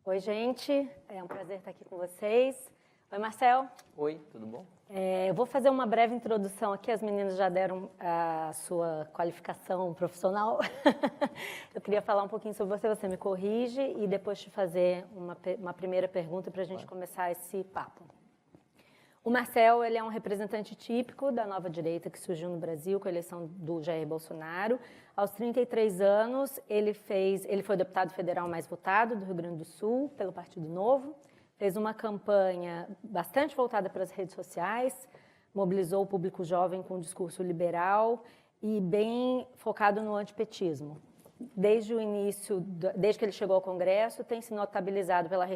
Oi, gente. É um prazer estar aqui com vocês. Oi, Marcel. Oi, tudo bom? Eu vou fazer uma breve introdução aqui. As meninas já deram a sua qualificação profissional. Eu queria falar um pouquinho sobre você, você me corrige e depois te fazer uma primeira pergunta para a gente começar esse papo. O Marcel, ele é um representante típico da nova direita que surgiu no Brasil com a eleição do Jair Bolsonaro. Aos 33 anos, ele foi deputado federal mais votado do Rio Grande do Sul pelo Partido Novo. Fez uma campanha bastante voltada para as redes sociais, mobilizou o público jovem com um discurso liberal e bem focado no antipetismo. Desde o início, desde que ele chegou ao Congresso, tem se notabilizado pela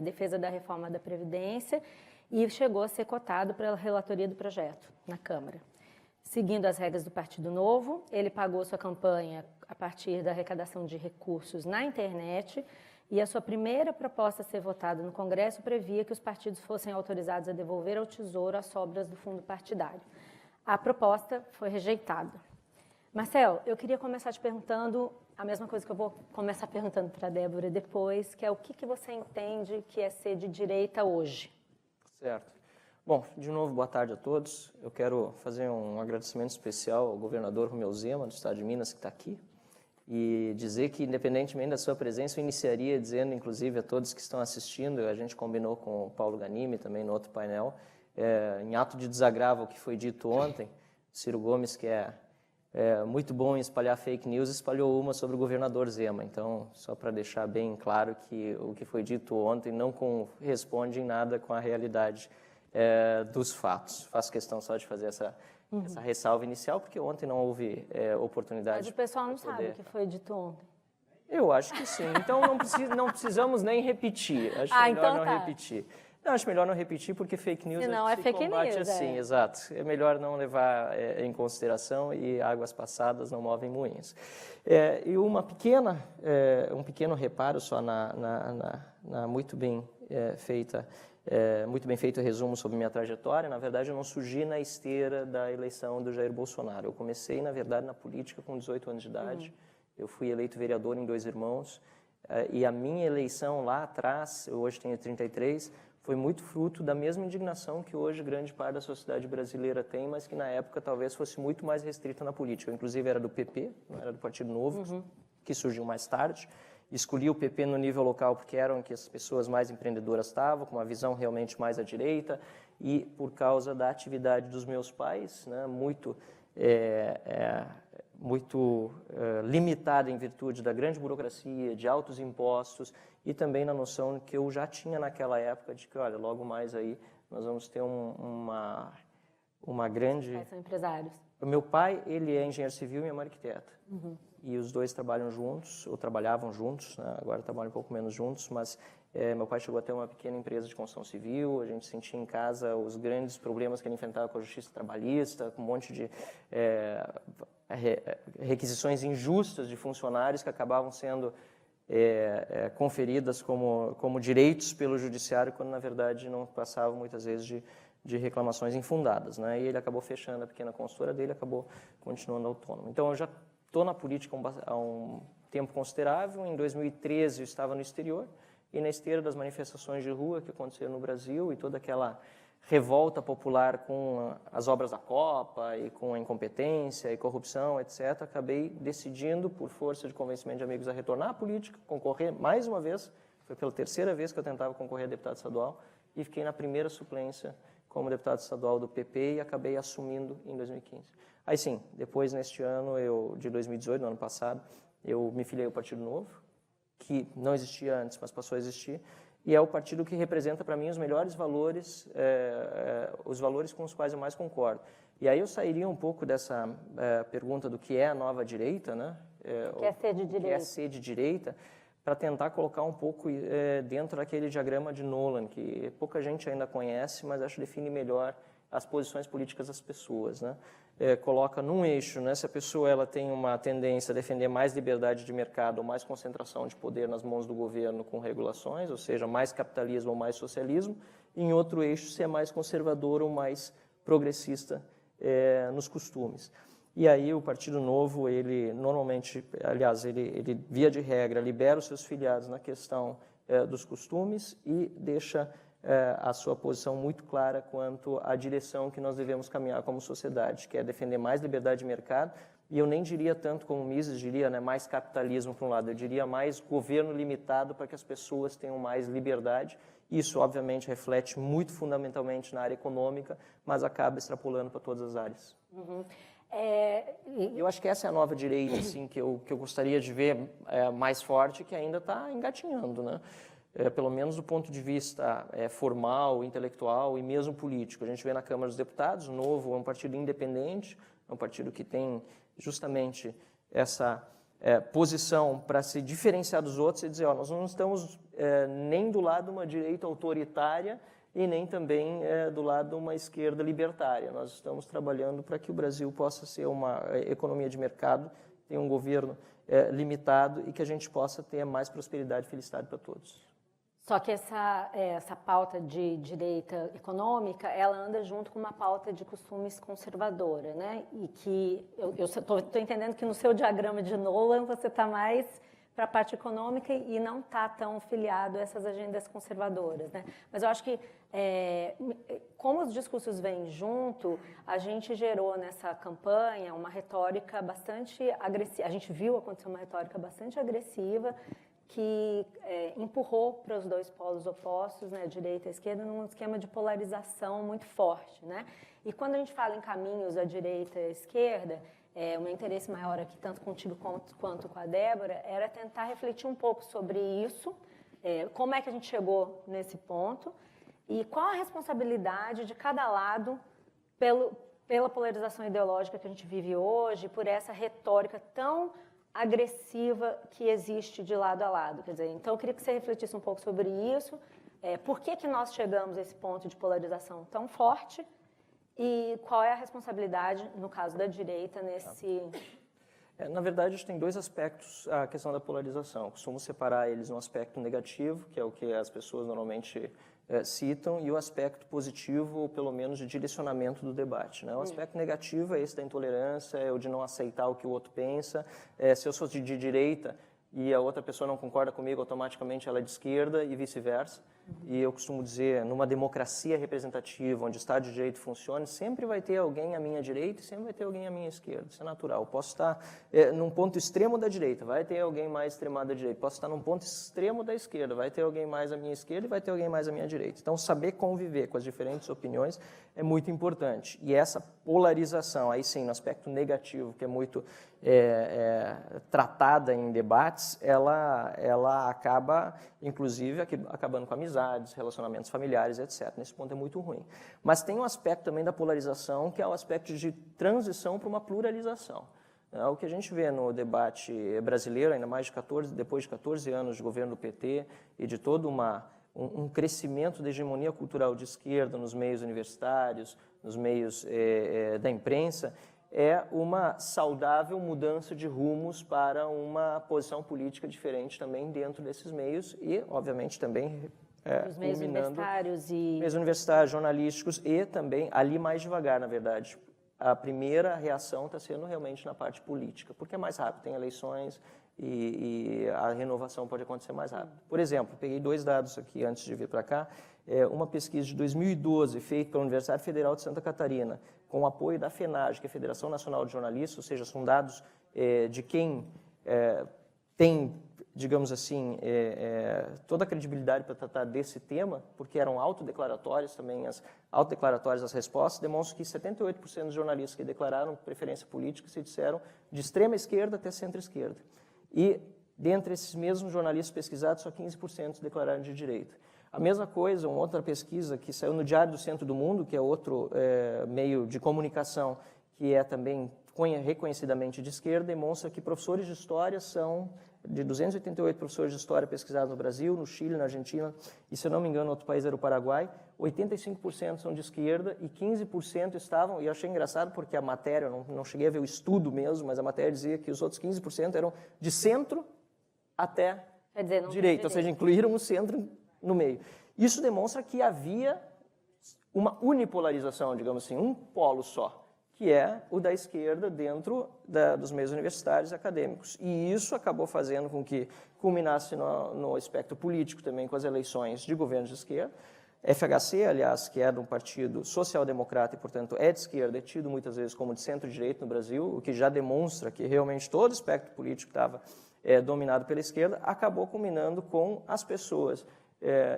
defesa da reforma da Previdência e chegou a ser cotado pela relatoria do projeto na Câmara. Seguindo as regras do Partido Novo, ele pagou sua campanha a partir da arrecadação de recursos na internet e a sua primeira proposta a ser votada no Congresso previa que os partidos fossem autorizados a devolver ao Tesouro as sobras do fundo partidário. A proposta foi rejeitada. Marcel, eu queria começar te perguntando a mesma coisa que eu vou começar perguntando para a Débora depois, que é o que você entende que é ser de direita hoje? Certo. Bom, de novo, boa tarde a todos. Eu quero fazer um agradecimento especial ao governador Romeu Zema, do estado de Minas, que está aqui, e dizer que, independentemente da sua presença, eu iniciaria dizendo, inclusive, a todos que estão assistindo, a gente combinou com o Paulo Ganimi, também no outro painel, em ato de desagravo ao que foi dito ontem, Ciro Gomes, que é muito bom em espalhar fake news, espalhou uma sobre o governador Zema. Então, só para deixar bem claro que o que foi dito ontem não corresponde em nada com a realidade dos fatos. Faço questão só de fazer essa ressalva inicial, porque ontem não houve oportunidade. Mas o pessoal não sabe o que foi dito ontem. Eu acho que sim. Então, não precisamos nem repetir. Acho melhor então não tá. repetir. Não, acho melhor não repetir, porque fake news Senão se fake combate news, assim, exato. É melhor não levar em consideração e águas passadas não movem moinhos. E um pequeno reparo só na muito bem feito resumo sobre minha trajetória. Na verdade, eu não surgi na esteira da eleição do Jair Bolsonaro. Eu comecei, na verdade, na política com 18 anos de idade. Eu fui eleito vereador em Dois Irmãos. E a minha eleição lá atrás, eu hoje tenho 33, foi muito fruto da mesma indignação que hoje grande parte da sociedade brasileira tem, mas que na época talvez fosse muito mais restrita na política. Eu, inclusive, era do PP, não era do Partido Novo, que surgiu mais tarde. Escolhi o PP no nível local porque eram que as pessoas mais empreendedoras estavam, com uma visão realmente mais à direita, e por causa da atividade dos meus pais, né, muito limitada em virtude da grande burocracia, de altos impostos e também na noção que eu já tinha naquela época de que, olha, logo mais aí nós vamos ter uma grande... São empresários. O meu pai, ele é engenheiro civil e minha mãe é arquiteta. E os dois trabalham juntos, ou trabalhavam juntos, né? Agora trabalham um pouco menos juntos, mas meu pai chegou a ter uma pequena empresa de construção civil, a gente sentia em casa os grandes problemas que ele enfrentava com a justiça trabalhista, com um monte de requisições injustas de funcionários que acabavam sendo conferidas como direitos pelo judiciário, quando na verdade não passavam muitas vezes de reclamações infundadas, né? E ele acabou fechando a pequena consultora dele, acabou continuando autônomo. Então eu já estou na política há um tempo considerável. Em 2013 eu estava no exterior e na esteira das manifestações de rua que aconteceram no Brasil e toda aquela revolta popular com as obras da Copa e com a incompetência e corrupção, etc., acabei decidindo, por força de convencimento de amigos, a retornar à política, concorrer mais uma vez. Foi pela terceira vez que eu tentava concorrer a deputado estadual e fiquei na primeira suplência como deputado estadual do PP e acabei assumindo em 2015. Aí sim, depois neste ano, de 2018, no ano passado, eu me filiei ao Partido Novo, que não existia antes, mas passou a existir, e é o partido que representa para mim os melhores valores, os valores com os quais eu mais concordo. E aí eu sairia um pouco dessa pergunta do que é a nova direita, né? Que é ser de direita. Que é ser de direita, para tentar colocar um pouco dentro daquele diagrama de Nolan, que pouca gente ainda conhece, mas acho que define melhor as posições políticas das pessoas, né? Coloca num eixo, né? Se a pessoa ela tem uma tendência a defender mais liberdade de mercado ou mais concentração de poder nas mãos do governo com regulações, ou seja, mais capitalismo ou mais socialismo, em outro eixo se é mais conservador ou mais progressista nos costumes. E aí o Partido Novo, ele normalmente, aliás, ele via de regra, libera os seus filiados na questão dos costumes e deixa a sua posição muito clara quanto à direção que nós devemos caminhar como sociedade, que é defender mais liberdade de mercado, e eu nem diria tanto como Mises diria, né, mais capitalismo para um lado, eu diria mais governo limitado para que as pessoas tenham mais liberdade. Isso, obviamente, reflete muito fundamentalmente na área econômica, mas acaba extrapolando para todas as áreas. Uhum. Eu acho que essa é a nova direita, assim, que eu gostaria de ver mais forte, que ainda está engatinhando, né? Pelo menos do ponto de vista formal, intelectual e mesmo político. A gente vê na Câmara dos Deputados, o Novo é um partido independente, é um partido que tem justamente essa posição para se diferenciar dos outros e dizer, nós não estamos nem do lado de uma direita autoritária e nem também do lado de uma esquerda libertária. Nós estamos trabalhando para que o Brasil possa ser uma economia de mercado, tenha um governo limitado e que a gente possa ter mais prosperidade e felicidade para todos. Só que essa pauta de direita econômica, ela anda junto com uma pauta de costumes conservadora, né? E que eu estou entendendo que no seu diagrama de Nolan você está mais para a parte econômica e não está tão filiado a essas agendas conservadoras, né? Mas eu acho que, como os discursos vêm junto, a gente gerou nessa campanha uma retórica bastante agressiva. A gente viu acontecer uma retórica bastante agressiva que empurrou para os dois polos opostos, né, direita e esquerda, num esquema de polarização muito forte, né? E quando a gente fala em caminhos à direita e à esquerda, o meu interesse maior aqui, tanto contigo quanto com a Débora, era tentar refletir um pouco sobre isso, como é que a gente chegou nesse ponto e qual a responsabilidade de cada lado pela polarização ideológica que a gente vive hoje, por essa retórica tão agressiva que existe de lado a lado. Quer dizer, então eu queria que você refletisse um pouco sobre isso, por que nós chegamos a esse ponto de polarização tão forte e qual é a responsabilidade, no caso da direita, nesse... Na verdade, a gente tem dois aspectos a questão da polarização. Eu costumo separar eles no aspecto negativo, que é o que as pessoas normalmente citam, e o aspecto positivo, ou pelo menos de direcionamento do debate, né? O aspecto negativo é esse da intolerância, é o de não aceitar o que o outro pensa. Se eu sou de direita e a outra pessoa não concorda comigo, automaticamente ela é de esquerda e vice-versa. E eu costumo dizer, numa democracia representativa, onde o Estado de Direito funcione, sempre vai ter alguém à minha direita e sempre vai ter alguém à minha esquerda. Isso é natural. Eu posso estar num ponto extremo da direita, vai ter alguém mais extremado da direita. Posso estar num ponto extremo da esquerda, vai ter alguém mais à minha esquerda e vai ter alguém mais à minha direita. Então, saber conviver com as diferentes opiniões é muito importante. E essa polarização, aí sim, no aspecto negativo, que é muito tratada em debates, ela acaba, inclusive, acabando com amizades, relacionamentos familiares, etc. Nesse ponto é muito ruim. Mas tem um aspecto também da polarização, que é o aspecto de transição para uma pluralização. O que a gente vê no debate brasileiro, ainda mais depois de 14 anos de governo do PT e de todo um crescimento da hegemonia cultural de esquerda nos meios universitários, nos meios da imprensa, é uma saudável mudança de rumos para uma posição política diferente também dentro desses meios e, obviamente, também os meios universitários meios universitários, jornalísticos e também, ali mais devagar, na verdade. A primeira reação está sendo realmente na parte política, porque é mais rápido, tem eleições e a renovação pode acontecer mais rápido. Por exemplo, peguei dois dados aqui antes de vir para cá, uma pesquisa de 2012 feita pela Universidade Federal de Santa Catarina, com o apoio da FENAGE, que é a Federação Nacional de Jornalistas, ou seja, são dados de quem tem, digamos assim, toda a credibilidade para tratar desse tema, porque eram autodeclaratórias também, autodeclaratórias as respostas, demonstram que 78% dos jornalistas que declararam preferência política se disseram de extrema esquerda até centro-esquerda. E, dentre esses mesmos jornalistas pesquisados, só 15% se declararam de direita. A mesma coisa, uma outra pesquisa que saiu no Diário do Centro do Mundo, que é outro meio de comunicação que é também reconhecidamente de esquerda, demonstra que professores de história são, de 288 professores de história pesquisados no Brasil, no Chile, na Argentina, e se eu não me engano, outro país era o Paraguai, 85% são de esquerda e 15% estavam, e eu achei engraçado porque a matéria, eu não cheguei a ver o estudo mesmo, mas a matéria dizia que os outros 15% eram de centro até direita, ou seja, incluíram o centro no meio. Isso demonstra que havia uma unipolarização, digamos assim, um polo só, que é o da esquerda dentro dos meios universitários e acadêmicos. E isso acabou fazendo com que culminasse no espectro político também com as eleições de governos de esquerda. FHC, aliás, que é de um partido social-democrata e, portanto, é de esquerda, é tido muitas vezes como de centro-direita no Brasil, o que já demonstra que realmente todo o espectro político estava dominado pela esquerda, acabou culminando com as pessoas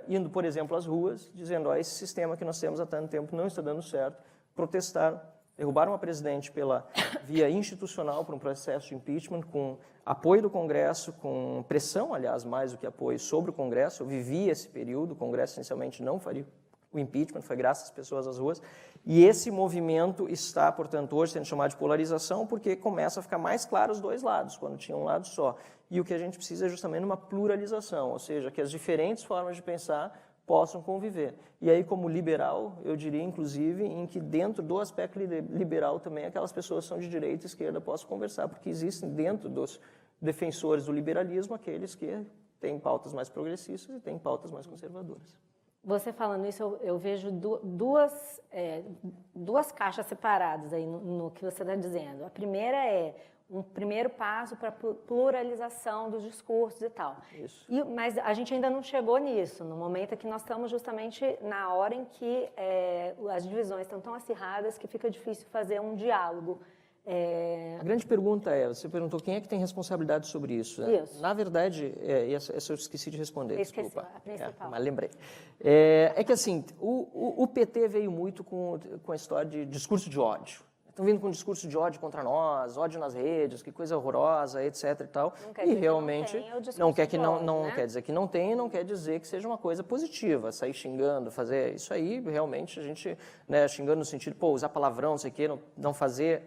indo, por exemplo, às ruas, dizendo: esse sistema que nós temos há tanto tempo não está dando certo, protestaram, derrubaram a presidente pela via institucional por um processo de impeachment, com apoio do Congresso, com pressão, aliás, mais do que apoio sobre o Congresso. Eu vivi esse período, o Congresso essencialmente não faria o impeachment, foi graças às pessoas às ruas. E esse movimento está, portanto, hoje sendo chamado de polarização, porque começa a ficar mais claro os dois lados, quando tinha um lado só. E o que a gente precisa é justamente uma pluralização, ou seja, que as diferentes formas de pensar possam conviver. E aí, como liberal, eu diria, inclusive, em que dentro do aspecto liberal também aquelas pessoas que são de direita e esquerda possam conversar, porque existem dentro dos defensores do liberalismo aqueles que têm pautas mais progressistas e têm pautas mais conservadoras. Você falando isso, eu vejo duas caixas separadas aí no que você está dizendo. A primeira é um primeiro passo para a pluralização dos discursos e tal. Isso. Mas a gente ainda não chegou nisso, no momento que nós estamos justamente na hora em que as divisões estão tão acirradas que fica difícil fazer um diálogo. A grande pergunta você perguntou quem é que tem responsabilidade sobre isso. Isso. Na verdade, essa eu esqueci de responder, desculpa. A principal. Mas lembrei. É que assim, o PT veio muito com a história de discurso de ódio. Estão vindo com um discurso de ódio contra nós, ódio nas redes, que coisa horrorosa, etc. e tal. Não quer e dizer realmente que não quer quer dizer que não tem, não quer dizer que seja uma coisa positiva. Sair xingando, fazer isso aí, realmente a gente, xingando no sentido, usar palavrão, não sei o quê, não fazer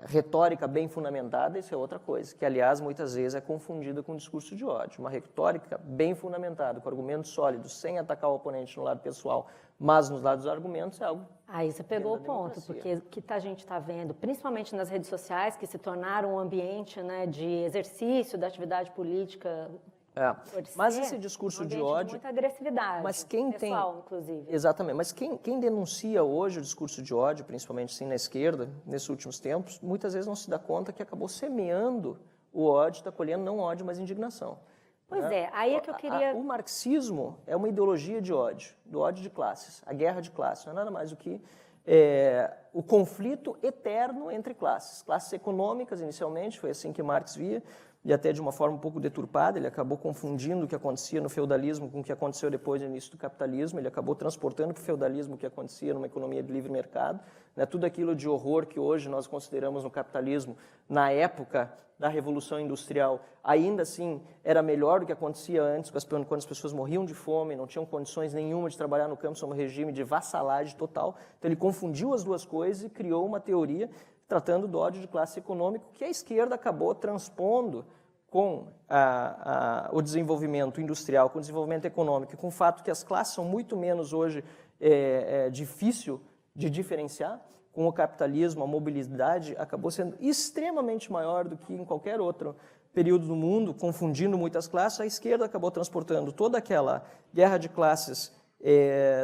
retórica bem fundamentada, isso é outra coisa, que aliás muitas vezes é confundida com discurso de ódio. Uma retórica bem fundamentada, com argumentos sólidos, sem atacar o oponente no lado pessoal, mas nos lados dos argumentos, é algo. Aí você pegou o ponto, porque o que a gente está vendo, principalmente nas redes sociais, que se tornaram um ambiente de exercício da atividade política. Mas esse discurso de ódio, de muita agressividade, mas quem pessoal, inclusive. Exatamente, mas quem denuncia hoje o discurso de ódio, principalmente sim na esquerda, nesses últimos tempos, muitas vezes não se dá conta que acabou semeando o ódio, está colhendo não ódio, mas indignação. Pois aí é que eu queria... O marxismo é uma ideologia de ódio, do ódio de classes, a guerra de classes, não é nada mais do que o conflito eterno entre classes econômicas inicialmente, foi assim que Marx via, e até de uma forma um pouco deturpada, ele acabou confundindo o que acontecia no feudalismo com o que aconteceu depois no início do capitalismo, ele acabou transportando para o feudalismo o que acontecia numa economia de livre mercado, tudo aquilo de horror que hoje nós consideramos no capitalismo, na época da Revolução Industrial, ainda assim era melhor do que acontecia antes, quando as pessoas morriam de fome, não tinham condições nenhuma de trabalhar no campo, sob um regime de vassalagem total, então ele confundiu as duas coisas e criou uma teoria tratando do ódio de classe econômico, que a esquerda acabou transpondo com o desenvolvimento industrial, com o desenvolvimento econômico, e com o fato que as classes são muito menos hoje difícil de diferenciar. Com o capitalismo, a mobilidade acabou sendo extremamente maior do que em qualquer outro período do mundo, confundindo muitas classes. A esquerda acabou transportando toda aquela guerra de classes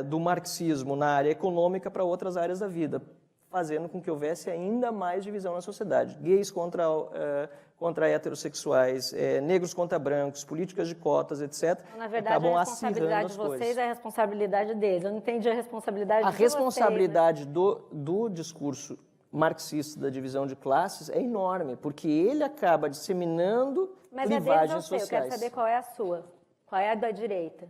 do marxismo na área econômica para outras áreas da vida, fazendo com que houvesse ainda mais divisão na sociedade. Gays contra heterossexuais, negros contra brancos, políticas de cotas, etc. Então, na verdade, acabam a responsabilidade de vocês é a responsabilidade deles. Eu não entendi a responsabilidade de vocês. A responsabilidade do discurso marxista da divisão de classes é enorme, porque ele acaba disseminando clivagens sociais. Eu quero saber qual é a sua, qual é a da direita.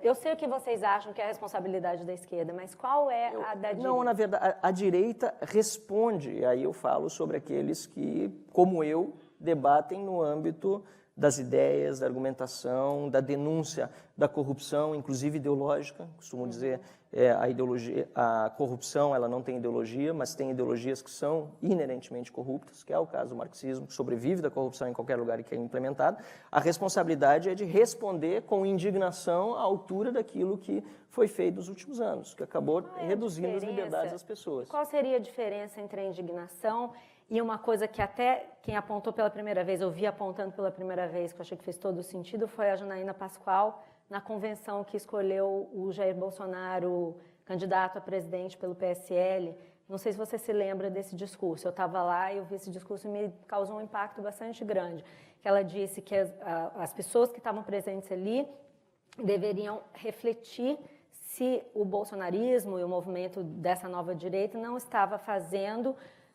Eu sei o que vocês acham que é a responsabilidade da esquerda, mas qual é a da direita? Não, na verdade, a direita responde, e aí eu falo sobre aqueles que, como eu, debatem no âmbito das ideias, da argumentação, da denúncia da corrupção, inclusive ideológica. Costumo dizer, a corrupção ela não tem ideologia, mas tem ideologias que são inerentemente corruptas, que é o caso do marxismo, que sobrevive da corrupção em qualquer lugar em que é implementado. A responsabilidade é de responder com indignação à altura daquilo que foi feito nos últimos anos, que acabou reduzindo as liberdades das pessoas. Qual seria a diferença entre a indignação e uma coisa que até quem apontou pela primeira vez, eu vi apontando pela primeira vez, que eu achei que fez todo o sentido, foi a Janaína Pascoal, na convenção que escolheu o Jair Bolsonaro candidato a presidente pelo PSL, Não sei se você se lembra desse discurso. Eu estava lá e eu vi esse discurso e me causou um impacto bastante grande. Que ela disse que as pessoas que estavam presentes ali deveriam refletir se o bolsonarismo e o movimento dessa nova direita não estava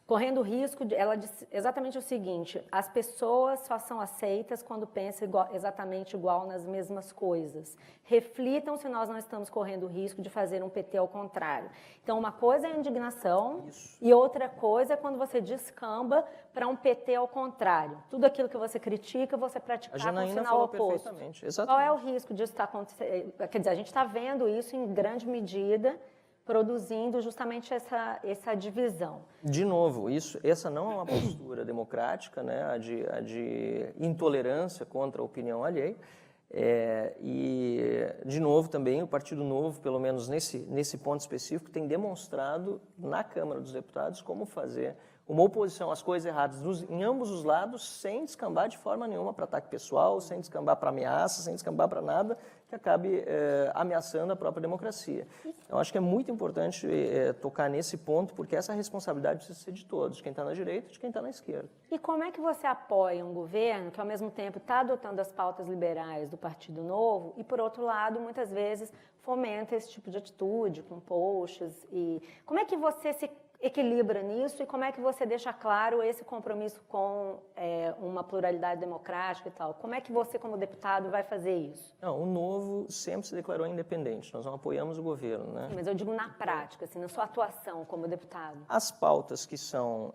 correndo risco ela disse exatamente o seguinte: as pessoas só são aceitas quando pensam exatamente igual nas mesmas coisas. Reflitam se nós não estamos correndo o risco de fazer um PT ao contrário. Então, uma coisa é a indignação e outra coisa é quando você descamba para um PT ao contrário. Tudo aquilo que você critica, você praticar com o sinal oposto. Qual é o risco disso estar acontecendo? Quer dizer, a gente está vendo isso em grande medida, produzindo justamente essa divisão. De novo, essa não é uma postura democrática, né, a de intolerância contra a opinião alheia. E, de novo, também o Partido Novo, pelo menos nesse ponto específico, tem demonstrado na Câmara dos Deputados como fazer uma oposição às coisas erradas em ambos os lados, sem descambar de forma nenhuma para ataque pessoal, sem descambar para ameaça, sem descambar para nada que acabe ameaçando a própria democracia. Eu acho que é muito importante tocar nesse ponto, porque essa responsabilidade precisa ser de todos, de quem está na direita e de quem está na esquerda. E como é que você apoia um governo que, ao mesmo tempo, está adotando as pautas liberais do Partido Novo e, por outro lado, muitas vezes fomenta esse tipo de atitude, com posts? E como é que você se equilibra nisso e como é que você deixa claro esse compromisso com uma pluralidade democrática e tal? Como é que você, como deputado, vai fazer isso? Não, o Novo sempre se declarou independente, nós não apoiamos o governo, né? Sim, mas eu digo na prática, assim, na sua atuação como deputado. As pautas que são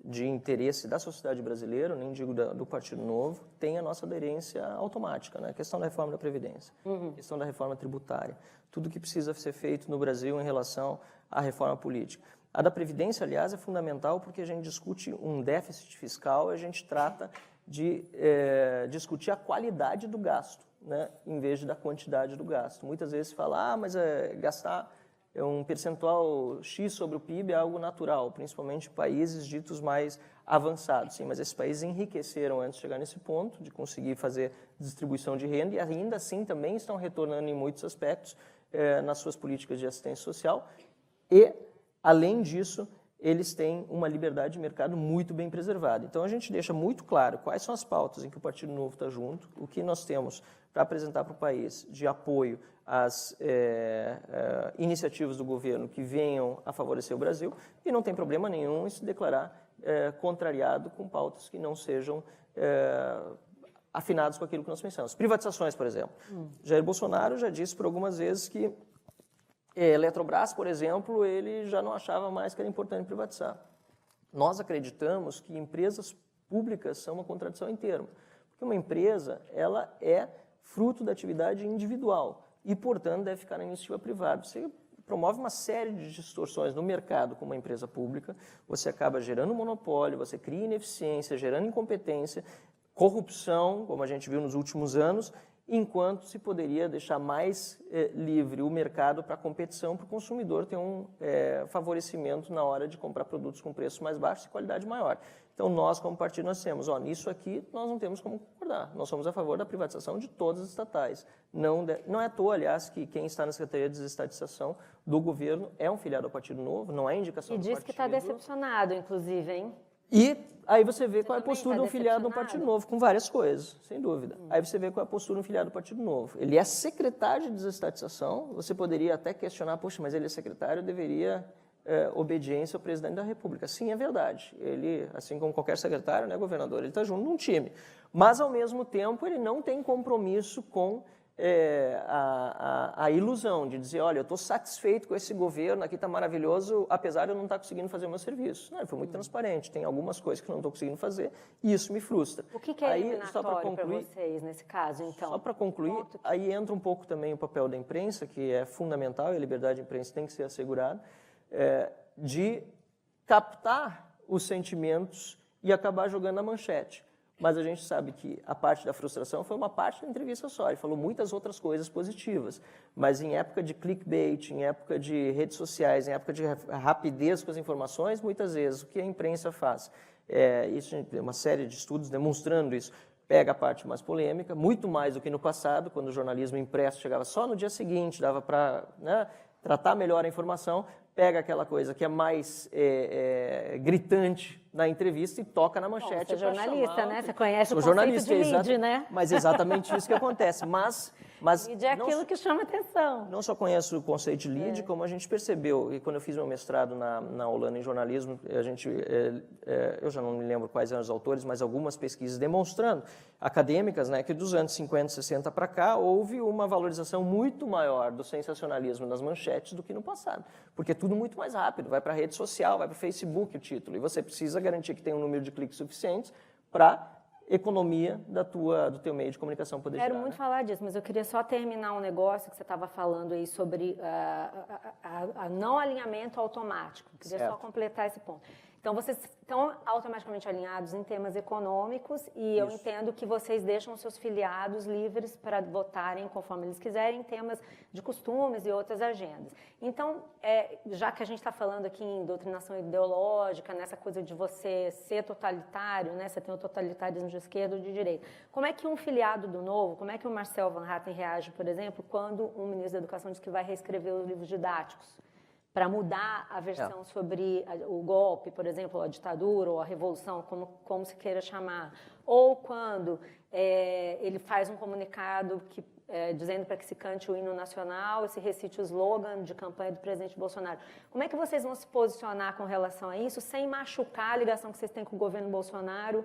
de interesse da sociedade brasileira, nem digo do Partido Novo, têm a nossa aderência automática, né? A questão da reforma da Previdência, a questão da reforma tributária, tudo que precisa ser feito no Brasil em relação à reforma política. A da Previdência, aliás, é fundamental porque a gente discute um déficit fiscal e a gente trata de discutir a qualidade do gasto, né? Em vez da quantidade do gasto. Muitas vezes se fala, mas gastar um percentual X sobre o PIB é algo natural, principalmente em países ditos mais avançados. Sim, mas esses países enriqueceram antes de chegar nesse ponto, de conseguir fazer distribuição de renda, e ainda assim também estão retornando em muitos aspectos nas suas políticas de assistência social. E, além disso, eles têm uma liberdade de mercado muito bem preservada. Então, a gente deixa muito claro quais são as pautas em que o Partido Novo está junto, o que nós temos para apresentar para o país de apoio às iniciativas do governo que venham a favorecer o Brasil, e não tem problema nenhum em se declarar contrariado com pautas que não sejam afinadas com aquilo que nós pensamos. Privatizações, por exemplo. Jair Bolsonaro já disse por algumas vezes que Eletrobras, por exemplo, ele já não achava mais que era importante privatizar. Nós acreditamos que empresas públicas são uma contradição em termos, porque uma empresa ela é fruto da atividade individual e, portanto, deve ficar na iniciativa privada. Você promove uma série de distorções no mercado com uma empresa pública, você acaba gerando monopólio, você cria ineficiência, gerando incompetência, corrupção, como a gente viu nos últimos anos, enquanto se poderia deixar mais livre o mercado para a competição, para o consumidor ter um favorecimento na hora de comprar produtos com preços mais baixos e qualidade maior. Então, nós, como partido, nós temos, nisso aqui nós não temos como concordar. Nós somos a favor da privatização de todas as estatais. Não é à toa, aliás, que quem está na Secretaria de Desestatização do governo é um filiado ao Partido Novo, não é indicação do partido. E diz que está decepcionado, inclusive, hein? E aí você vê qual é a postura do filiado no Partido Novo, com várias coisas, sem dúvida. Aí você vê qual é a postura do filiado do Partido Novo. Ele é secretário de desestatização, você poderia até questionar, poxa, mas ele é secretário, deveria obediência ao presidente da República. Sim, é verdade. Ele, assim como qualquer secretário, né, governador, ele está junto num time. Mas, ao mesmo tempo, ele não tem compromisso com a ilusão de dizer, olha, eu estou satisfeito com esse governo, aqui está maravilhoso, apesar de eu não estar conseguindo fazer o meu serviço. Não, ele foi muito transparente, tem algumas coisas que eu não estou conseguindo fazer e isso me frustra. O que é eliminatório para vocês nesse caso, então? Só para concluir, aí entra um pouco também o papel da imprensa, que é fundamental, e a liberdade de imprensa tem que ser assegurada, de captar os sentimentos e acabar jogando a manchete. Mas a gente sabe que a parte da frustração foi uma parte da entrevista só. Ele falou muitas outras coisas positivas. Mas em época de clickbait, em época de redes sociais, em época de rapidez com as informações, muitas vezes o que a imprensa faz? Isso tem uma série de estudos demonstrando isso. Pega a parte mais polêmica, muito mais do que no passado, quando o jornalismo impresso chegava só no dia seguinte, dava para tratar melhor a informação, pega aquela coisa que é mais gritante na entrevista e toca na manchete. Você é jornalista, né? Você conhece o Sou conceito de lead, né? Mas é exatamente isso que acontece. Mas lead é aquilo que chama atenção. Não só conheço o conceito de lead, como a gente percebeu, e quando eu fiz meu mestrado na Holanda em jornalismo, eu já não me lembro quais eram os autores, mas algumas pesquisas demonstrando, acadêmicas, né, que dos anos 50, 60 para cá, houve uma valorização muito maior do sensacionalismo nas manchetes do que no passado. Porque é tudo muito mais rápido, vai para a rede social, vai para o Facebook o título, e você precisa garantir que tem um número de cliques suficientes para economia do teu meio de comunicação poder Quero girar, muito né? falar disso, mas eu queria só terminar um negócio que você estava falando aí sobre a não alinhamento automático. Queria só completar esse ponto. Então, vocês estão automaticamente alinhados em temas econômicos e eu entendo que vocês deixam seus filiados livres para votarem conforme eles quiserem em temas de costumes e outras agendas. Então, já que a gente está falando aqui em doutrinação ideológica, nessa coisa de você ser totalitário, né? Você tem o totalitarismo de esquerda ou de direita. Como é que um filiado do Novo, como é que o Marcel Van Hatten reage, por exemplo, quando um ministro da Educação diz que vai reescrever os livros didáticos? Para mudar a versão sobre o golpe, por exemplo, a ditadura ou a revolução, como se queira chamar. Ou quando ele faz um comunicado dizendo para que se cante o hino nacional e se recite o slogan de campanha do presidente Bolsonaro. Como é que vocês vão se posicionar com relação a isso, sem machucar a ligação que vocês têm com o governo Bolsonaro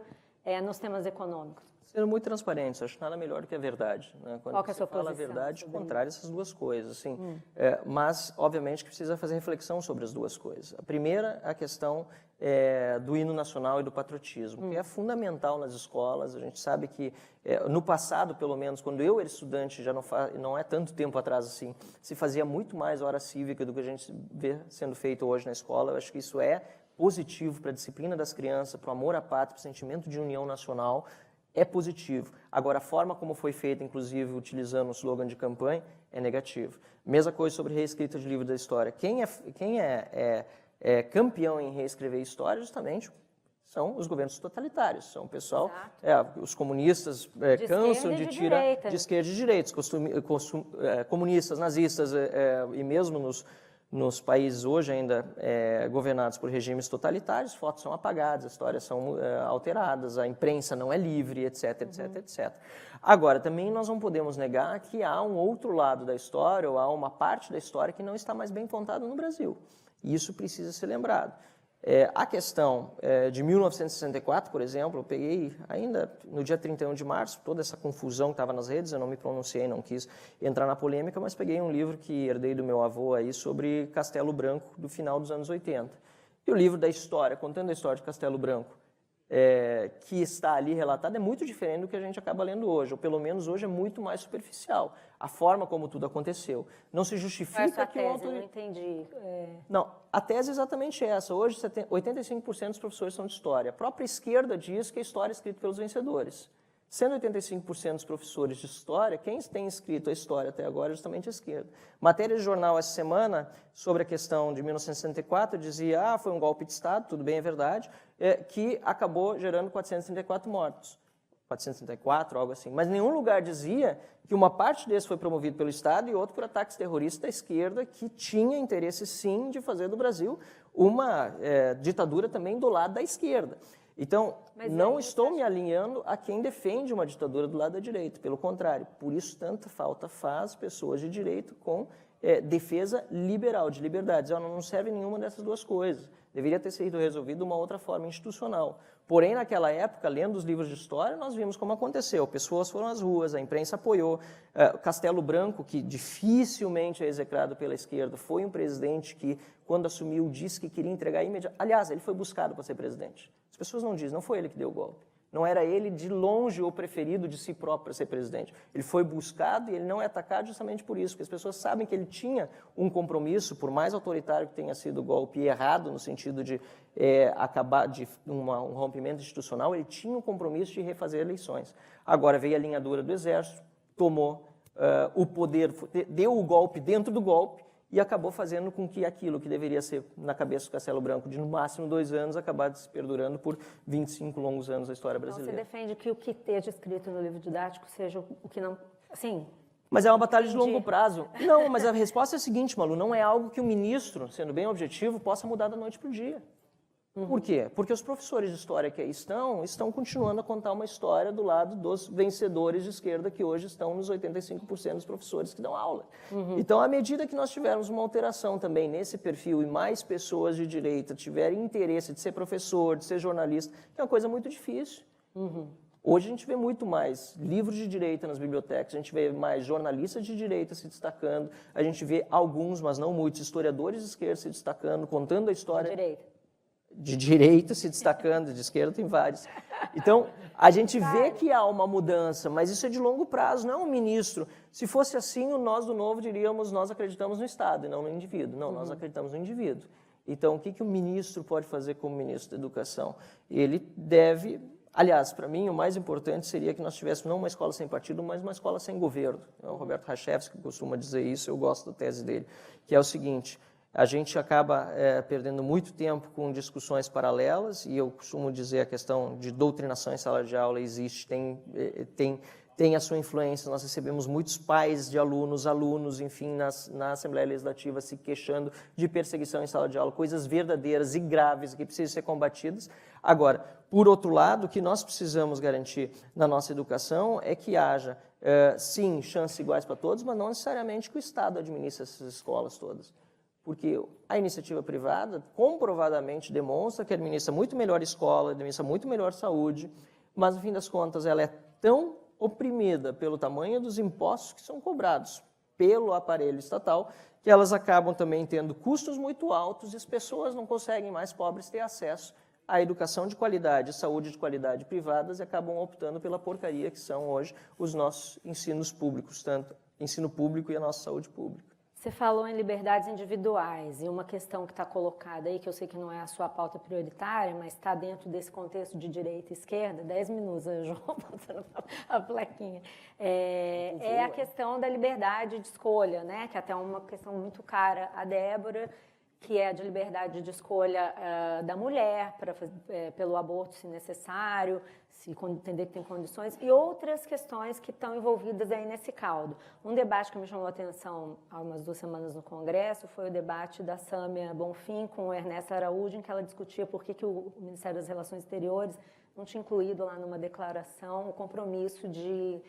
nos temas econômicos? Sendo muito transparentes, acho nada melhor do que a verdade. Né? Quando Qual que é a você sua fala a posição verdade, sobre contrário essas duas coisas. Assim. Mas, obviamente, que precisa fazer reflexão sobre as duas coisas. A primeira, a questão do hino nacional e do patriotismo, que é fundamental nas escolas. A gente sabe que, no passado, pelo menos, quando eu era estudante, já não é tanto tempo atrás assim, se fazia muito mais hora cívica do que a gente vê sendo feito hoje na escola. Eu acho que isso é positivo para a disciplina das crianças, para o amor à pátria, para o sentimento de união nacional. É positivo. Agora, a forma como foi feita, inclusive utilizando o slogan de campanha, é negativo. Mesma coisa sobre reescrita de livro da história. Quem é campeão em reescrever história, justamente, são os governos totalitários. São o pessoal, os comunistas cansam de tirar de esquerda e de direita, comunistas, nazistas e mesmo nos países hoje ainda governados por regimes totalitários, fotos são apagadas, as histórias são alteradas, a imprensa não é livre, etc, etc, etc. Agora, também nós não podemos negar que há um outro lado da história, ou há uma parte da história que não está mais bem contada no Brasil. E isso precisa ser lembrado. A questão de 1964, por exemplo, eu peguei ainda no dia 31 de março, toda essa confusão que estava nas redes, eu não me pronunciei, não quis entrar na polêmica, mas peguei um livro que herdei do meu avô aí sobre Castelo Branco do final dos anos 80. E o livro da história, contando a história de Castelo Branco, que está ali relatado, é muito diferente do que a gente acaba lendo hoje, ou pelo menos hoje é muito mais superficial. A forma como tudo aconteceu. Não se justifica que o autor... Não entendi. Não, a tese é exatamente essa. Hoje, 85% dos professores são de história. A própria esquerda diz que a história é escrita pelos vencedores. Sendo 85% dos professores de história, quem tem escrito a história até agora é justamente a esquerda. Matéria de jornal essa semana sobre a questão de 1964 dizia foi um golpe de Estado, tudo bem, é verdade, que acabou gerando 434 mortos. 434, algo assim. Mas nenhum lugar dizia que uma parte desse foi promovido pelo Estado e outro por ataques terroristas da esquerda que tinha interesse, sim, de fazer do Brasil uma ditadura também do lado da esquerda. Então, não estou me alinhando a quem defende uma ditadura do lado da direita. Pelo contrário, por isso tanta falta faz pessoas de direito com defesa liberal, de liberdades. Não serve nenhuma dessas duas coisas. Deveria ter sido resolvido de uma outra forma institucional. Porém, naquela época, lendo os livros de história, nós vimos como aconteceu. Pessoas foram às ruas, a imprensa apoiou. Castelo Branco, que dificilmente é execrado pela esquerda, foi um presidente que, quando assumiu, disse que queria entregar imediatamente. Aliás, ele foi buscado para ser presidente. As pessoas não dizem, não foi ele que deu o golpe. Não era ele, de longe, o preferido de si próprio para ser presidente. Ele foi buscado e ele não é atacado justamente por isso, porque as pessoas sabem que ele tinha um compromisso, por mais autoritário que tenha sido o golpe, e errado no sentido de acabar de um rompimento institucional, ele tinha um compromisso de refazer eleições. Agora veio a linha dura do Exército, tomou o poder, deu o golpe dentro do golpe, e acabou fazendo com que aquilo que deveria ser na cabeça do Castelo Branco de no máximo 2 anos acabasse perdurando por 25 longos anos da história brasileira. Então, você defende que o que esteja escrito no livro didático seja o que não... Assim, Mas é uma batalha de longo prazo. Não, mas a resposta é a seguinte, Malu, não é algo que o ministro, sendo bem objetivo, possa mudar da noite para o dia. Por quê? Porque os professores de história que aí estão continuando a contar uma história do lado dos vencedores de esquerda que hoje estão nos 85% dos professores que dão aula. Então, à medida que nós tivermos uma alteração também nesse perfil e mais pessoas de direita tiverem interesse de ser professor, de ser jornalista, que é uma coisa muito difícil. Hoje a gente vê muito mais livros de direita nas bibliotecas, a gente vê mais jornalistas de direita se destacando, a gente vê alguns, mas não muitos, historiadores de esquerda se destacando, contando a história... De direita se destacando, de esquerda tem vários. Então, a gente vê que há uma mudança, mas isso é de longo prazo, não é um ministro. Se fosse assim, nós do Novo diríamos, nós acreditamos no Estado e não no indivíduo. Não, nós acreditamos no indivíduo. Então, o que o ministro pode fazer como ministro da Educação? Ele deve... Aliás, para mim, o mais importante seria que nós tivéssemos não uma escola sem partido, mas uma escola sem governo. O Roberto Rachevsky costuma dizer isso, eu gosto da tese dele, que é o seguinte... A gente acaba perdendo muito tempo com discussões paralelas, e eu costumo dizer a questão de doutrinação em sala de aula existe, tem a sua influência. Nós recebemos muitos pais de alunos, enfim, na Assembleia Legislativa se queixando de perseguição em sala de aula, coisas verdadeiras e graves que precisam ser combatidas. Agora, por outro lado, o que nós precisamos garantir na nossa educação é que haja, sim, chances iguais para todos, mas não necessariamente que o Estado administre essas escolas todas. Porque a iniciativa privada comprovadamente demonstra que administra muito melhor escola, administra muito melhor saúde, mas, no fim das contas, ela é tão oprimida pelo tamanho dos impostos que são cobrados pelo aparelho estatal, que elas acabam também tendo custos muito altos e as pessoas não conseguem mais, pobres, ter acesso à educação de qualidade, saúde de qualidade privadas e acabam optando pela porcaria que são hoje os nossos ensinos públicos, tanto ensino público e a nossa saúde pública. Você falou em liberdades individuais e uma questão que está colocada aí, que eu sei que não é a sua pauta prioritária, mas está dentro desse contexto de direita e esquerda, 10 minutos, João, botando a plaquinha, é a questão da liberdade de escolha, né? Que até é uma questão muito cara a Débora, que é a de liberdade de escolha da mulher pelo aborto, se necessário, se entender que tem condições, e outras questões que estão envolvidas aí nesse caldo. Um debate que me chamou a atenção há umas 2 semanas no Congresso foi o debate da Sâmia Bonfim com o Ernesto Araújo, em que ela discutia por que o Ministério das Relações Exteriores não tinha incluído lá numa declaração o compromisso de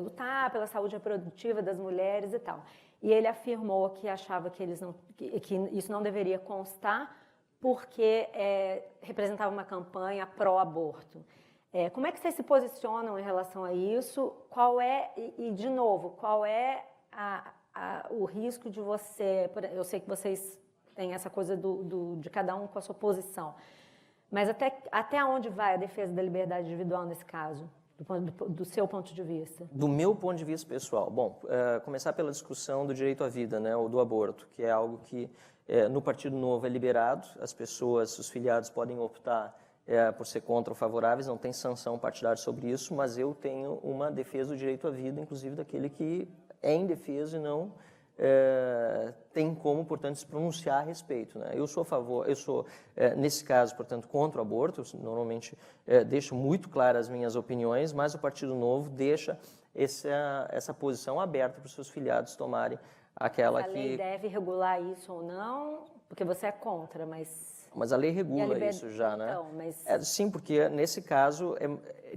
lutar pela saúde reprodutiva das mulheres e tal. E ele afirmou que achava que isso não deveria constar porque representava uma campanha pró-aborto. Como é que vocês se posicionam em relação a isso? De novo, qual é o risco de você... Eu sei que vocês têm essa coisa de cada um com a sua posição, mas até onde vai a defesa da liberdade individual nesse caso? Do seu ponto de vista? Do meu ponto de vista pessoal, bom, começar pela discussão do direito à vida, né, ou do aborto, que é algo que no Partido Novo é liberado, as pessoas, os filiados podem optar por ser contra ou favoráveis, não tem sanção partidária sobre isso, mas eu tenho uma defesa do direito à vida, inclusive daquele que é indefeso e não tem como, portanto, se pronunciar a respeito, né? Eu sou a favor, nesse caso, portanto, contra o aborto, eu normalmente deixo muito claras as minhas opiniões, mas o Partido Novo deixa essa posição aberta para os seus filiados tomarem aquela que... A lei deve regular isso ou não? Porque você é contra, Mas a lei regula isso já, né? Então, mas... sim, porque nesse caso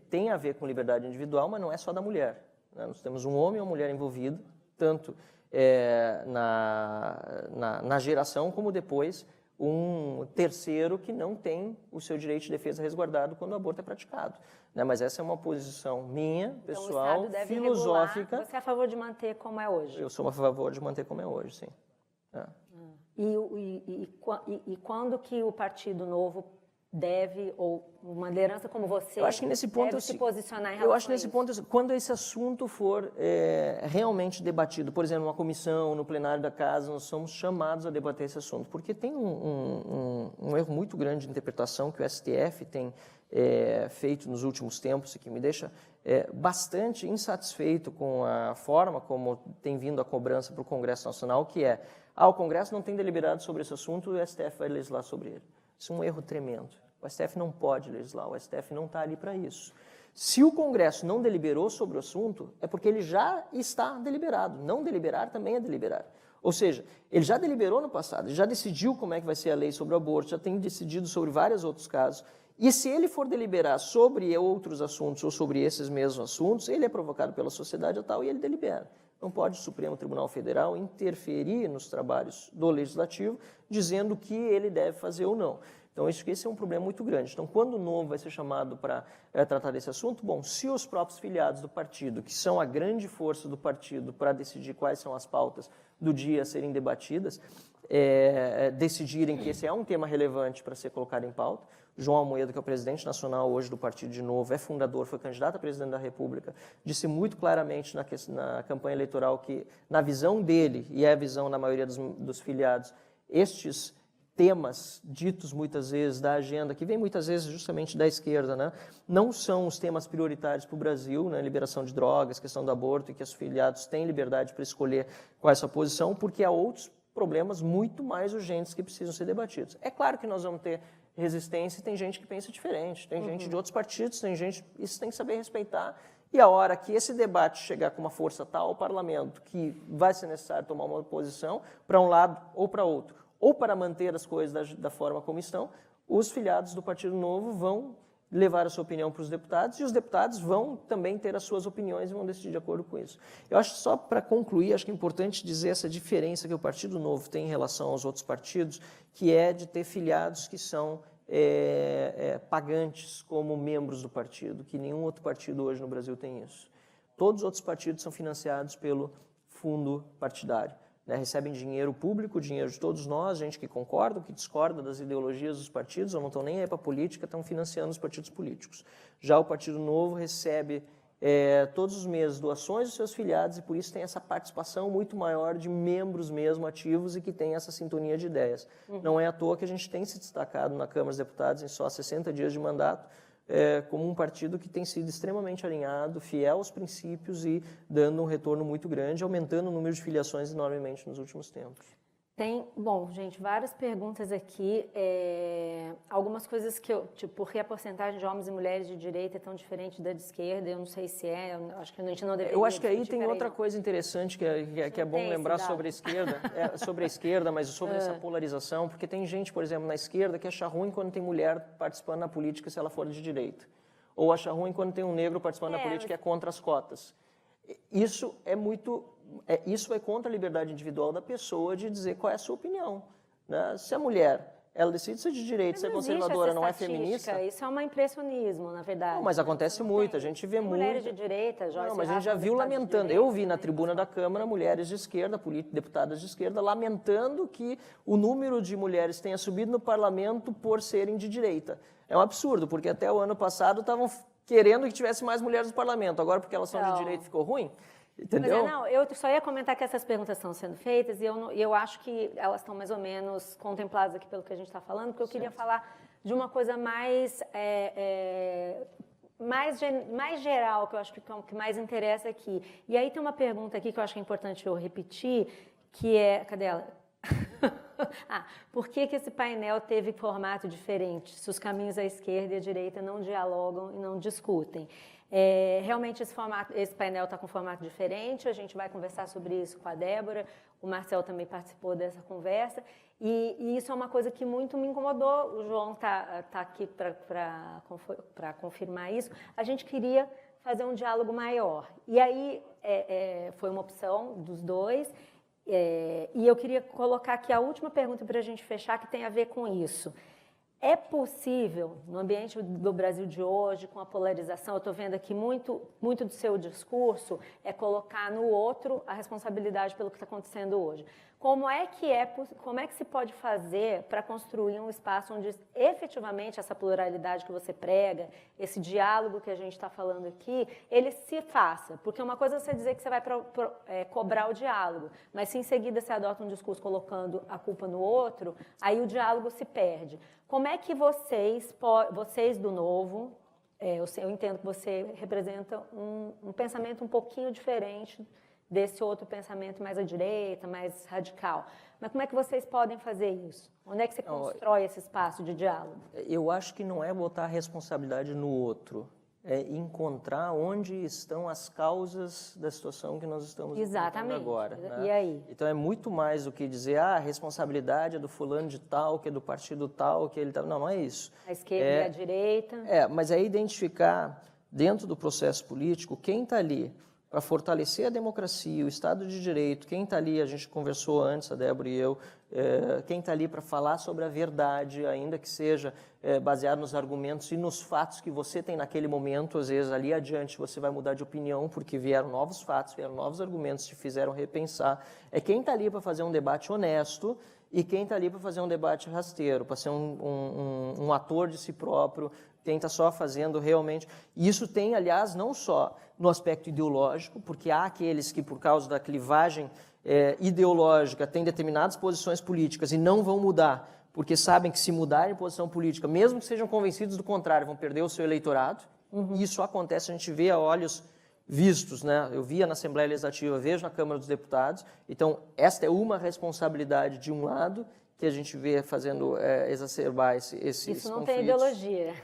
tem a ver com liberdade individual, mas não é só da mulher, né? Nós temos um homem e uma mulher envolvidos, tanto na geração, como depois um terceiro que não tem o seu direito de defesa resguardado quando o aborto é praticado, né? Mas essa é uma posição minha, pessoal, então, filosófica. Regular. Você é a favor de manter como é hoje? Eu sou a favor de manter como é hoje, sim. E quando que o Partido Novo deve, ou uma liderança como você, eu acho que nesse ponto, deve se posicionar em relação eu acho que nesse a isso? ponto, quando esse assunto for realmente debatido, por exemplo, numa comissão, no plenário da casa, nós somos chamados a debater esse assunto, porque tem um erro muito grande de interpretação que o STF tem feito nos últimos tempos e que me deixa bastante insatisfeito com a forma como tem vindo a cobrança para o Congresso Nacional, que o Congresso não tem deliberado sobre esse assunto e o STF vai legislar sobre ele. Isso é um erro tremendo. O STF não pode legislar, o STF não está ali para isso. Se o Congresso não deliberou sobre o assunto, é porque ele já está deliberado. Não deliberar também é deliberar. Ou seja, ele já deliberou no passado, ele já decidiu como é que vai ser a lei sobre o aborto, já tem decidido sobre vários outros casos. E se ele for deliberar sobre outros assuntos ou sobre esses mesmos assuntos, ele é provocado pela sociedade e tal, e ele delibera. Não pode o Supremo Tribunal Federal interferir nos trabalhos do Legislativo, dizendo o que ele deve fazer ou não. Então, esse é um problema muito grande. Então, quando o Novo vai ser chamado para tratar desse assunto, bom, se os próprios filiados do partido, que são a grande força do partido para decidir quais são as pautas do dia a serem debatidas, decidirem que esse é um tema relevante para ser colocado em pauta. João Amoedo, que é o presidente nacional hoje do Partido de Novo, é fundador, foi candidato a presidente da República, disse muito claramente na campanha eleitoral que, na visão dele, e é a visão da maioria dos filiados, estes temas ditos muitas vezes da agenda, que vem muitas vezes justamente da esquerda, né, não são os temas prioritários para o Brasil, né, liberação de drogas, questão do aborto, e que os filiados têm liberdade para escolher qual é a sua posição, porque há outros problemas muito mais urgentes que precisam ser debatidos. É claro que nós vamos ter resistência e tem gente que pensa diferente, tem gente de outros partidos, tem gente, isso tem que saber respeitar, e a hora que esse debate chegar com uma força tal ao parlamento que vai ser necessário tomar uma posição para um lado ou para outro, ou para manter as coisas da forma como estão, os filiados do Partido Novo vão levar a sua opinião para os deputados e os deputados vão também ter as suas opiniões e vão decidir de acordo com isso. Eu acho, só para concluir, acho que é importante dizer essa diferença que o Partido Novo tem em relação aos outros partidos, que é de ter filiados que são pagantes como membros do partido, que nenhum outro partido hoje no Brasil tem isso. Todos os outros partidos são financiados pelo fundo partidário. Recebem dinheiro público, dinheiro de todos nós, gente que concorda, que discorda das ideologias dos partidos, ou não estão nem aí para a política, estão financiando os partidos políticos. Já o Partido Novo recebe todos os meses doações dos seus filiados e por isso tem essa participação muito maior de membros mesmo ativos e que tem essa sintonia de ideias. Não é à toa que a gente tem se destacado na Câmara dos Deputados em só 60 dias de mandato, como um partido que tem sido extremamente alinhado, fiel aos princípios e dando um retorno muito grande, aumentando o número de filiações enormemente nos últimos tempos. Bom, gente, várias perguntas aqui, algumas coisas que tipo, por que a porcentagem de homens e mulheres de direita é tão diferente da de esquerda, eu não sei se acho que a gente não deveria Eu acho que aí discutir, tem outra coisa interessante que é bom lembrar sobre a esquerda, sobre a esquerda, mas sobre essa polarização, porque tem gente, por exemplo, na esquerda que acha ruim quando tem mulher participando na política se ela for de direita, ou acha ruim quando tem um negro participando da política e é contra as cotas. Isso isso vai contra a liberdade individual da pessoa de dizer qual é a sua opinião. Né? Se a mulher ela decide ser de direita, ser conservadora, não é feminista... Isso é um impressionismo, na verdade. Não, mas acontece muito, a gente vê muito... Mulheres de direita, Joyce. Não, mas a gente já viu lamentando. Eu vi na tribuna da Câmara mulheres de esquerda, deputadas de esquerda, lamentando que o número de mulheres tenha subido no parlamento por serem de direita. É um absurdo, porque até o ano passado estavam querendo que tivesse mais mulheres no parlamento. Agora, porque elas são de direita, ficou ruim? Entendeu? Mas eu só ia comentar que essas perguntas estão sendo feitas e eu acho que elas estão mais ou menos contempladas aqui pelo que a gente está falando, porque eu queria falar de uma coisa mais geral, que eu acho que é o que mais interessa aqui. E aí tem uma pergunta aqui que eu acho que é importante eu repetir, que é... Cadê ela? Por que esse painel teve formato diferente, se os caminhos à esquerda e à direita não dialogam e não discutem? Realmente esse painel está com formato diferente, a gente vai conversar sobre isso com a Débora, o Marcel também participou dessa conversa, e isso é uma coisa que muito me incomodou, o João está aqui para confirmar isso. A gente queria fazer um diálogo maior, e aí foi uma opção dos dois, e eu queria colocar aqui a última pergunta para a gente fechar, que tem a ver com isso. É possível, no ambiente do Brasil de hoje, com a polarização, eu estou vendo aqui muito do seu discurso, é colocar no outro a responsabilidade pelo que está acontecendo hoje. Como é que se pode fazer para construir um espaço onde efetivamente essa pluralidade que você prega, esse diálogo que a gente está falando aqui, ele se faça? Porque uma coisa é você dizer que você vai cobrar o diálogo, mas se em seguida você adota um discurso colocando a culpa no outro, aí o diálogo se perde. Como é que vocês do Novo, eu entendo que você representa um pensamento um pouquinho diferente desse outro pensamento mais à direita, mais radical. Mas como é que vocês podem fazer isso? Onde é que você constrói esse espaço de diálogo? Eu acho que não é botar a responsabilidade no outro. encontrar onde estão as causas da situação que nós estamos enfrentando agora. Né? E aí? Então é muito mais do que dizer a responsabilidade é do fulano de tal, que é do partido tal, que ele tá... Não é isso. A esquerda e a direita. Mas é identificar dentro do processo político quem está ali para fortalecer a democracia, o Estado de Direito, quem está ali, a gente conversou antes, a Débora e eu, quem está ali para falar sobre a verdade, ainda que seja baseado nos argumentos e nos fatos que você tem naquele momento, às vezes ali adiante você vai mudar de opinião porque vieram novos fatos, vieram novos argumentos, te fizeram repensar. É quem está ali para fazer um debate honesto e quem está ali para fazer um debate rasteiro, para ser um ator de si próprio, quem está só fazendo realmente... Isso tem, aliás, não só no aspecto ideológico, porque há aqueles que, por causa da clivagem ideológica, têm determinadas posições políticas e não vão mudar, porque sabem que se mudarem posição política, mesmo que sejam convencidos do contrário, vão perder o seu eleitorado. Isso acontece, a gente vê a olhos vistos, né? Eu via na Assembleia Legislativa, vejo na Câmara dos Deputados. Então, esta é uma responsabilidade de um lado que a gente vê fazendo exacerbar esses Isso não conflitos. tem ideologia.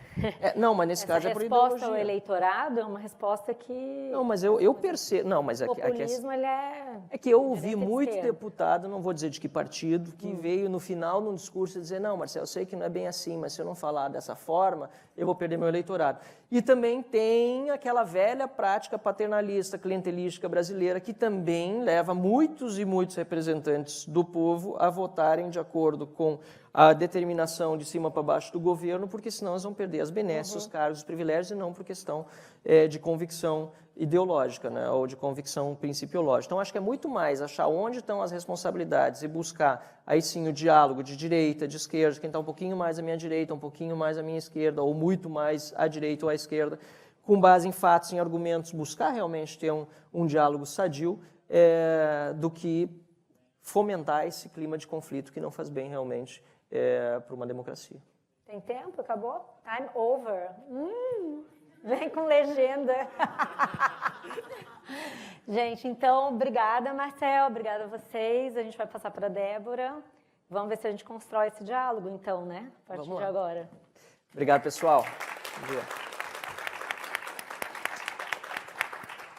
Não, mas nesse caso é por ideologia. Essa resposta ao eleitorado é uma resposta que... Não, mas eu percebo... Não, mas o populismo, ele é... É que eu ouvi muito deputado, não vou dizer de que partido, que veio no final num discurso dizer, não, Marcelo, eu sei que não é bem assim, mas se eu não falar dessa forma, eu vou perder meu eleitorado. E também tem aquela velha prática paternalista, clientelística brasileira, que também leva muitos e muitos representantes do povo a votarem de acordo com a determinação de cima para baixo do governo, porque senão eles vão perder as benesses, os cargos, os privilégios, e não por questão de convicção ideológica, né, ou de convicção principiológica. Então, acho que é muito mais achar onde estão as responsabilidades e buscar, aí sim, o diálogo de direita, de esquerda, quem está um pouquinho mais à minha direita, um pouquinho mais à minha esquerda, ou muito mais à direita ou à esquerda, com base em fatos, em argumentos, buscar realmente ter um diálogo sadio, do que fomentar esse clima de conflito que não faz bem realmente para uma democracia. Tem tempo? Acabou? Time over. Vem com legenda. Gente, então, obrigada, Marcel, obrigada a vocês. A gente vai passar para a Débora. Vamos ver se a gente constrói esse diálogo, então, né? A partir de agora. Obrigado, pessoal. Bom dia.